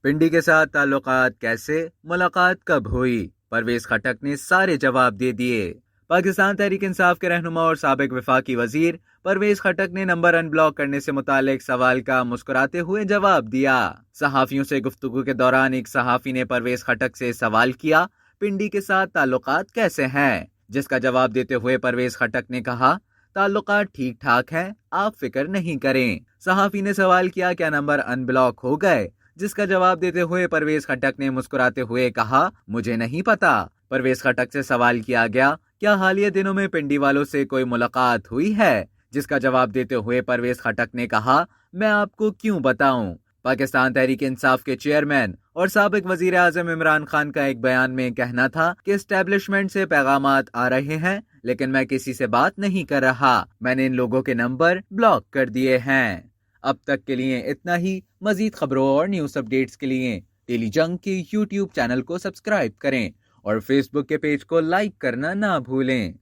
پنڈی کے ساتھ تعلقات کیسے، ملاقات کب ہوئی؟ پرویز خٹک نے سارے جواب دے دیے۔ پاکستان تحریک انصاف کے رہنما اور سابق وفاقی وزیر پرویز خٹک نے نمبر ان بلاک کرنے سے متعلق سوال کا مسکراتے ہوئے جواب دیا۔ صحافیوں سے گفتگو کے دوران ایک صحافی نے پرویز خٹک سے سوال کیا، پنڈی کے ساتھ تعلقات کیسے ہیں؟ جس کا جواب دیتے ہوئے پرویز خٹک نے کہا، تعلقات ٹھیک ٹھاک ہیں، آپ فکر نہیں کریں۔ صحافی نے سوال کیا، کیا نمبر ان بلاک ہو گئے؟ جس کا جواب دیتے ہوئے پرویز خٹک نے مسکراتے ہوئے کہا، مجھے نہیں پتا۔ پرویز خٹک سے سوال کیا گیا، کیا حالیہ دنوں میں پنڈی والوں سے کوئی ملاقات ہوئی ہے؟ جس کا جواب دیتے ہوئے پرویز خٹک نے کہا، میں آپ کو کیوں بتاؤں۔ پاکستان تحریک انصاف کے چیئرمین اور سابق وزیر اعظم عمران خان کا ایک بیان میں کہنا تھا کہ اسٹیبلشمنٹ سے پیغامات آ رہے ہیں، لیکن میں کسی سے بات نہیں کر رہا، میں نے ان لوگوں کے نمبر بلاک کر دیے ہیں۔ اب تک کے لیے اتنا ہی۔ مزید خبروں اور نیوز اپڈیٹس کے لیے ٹیلی جنگ کے یوٹیوب چینل کو سبسکرائب کریں اور فیس بک کے پیج کو لائک کرنا نہ بھولیں۔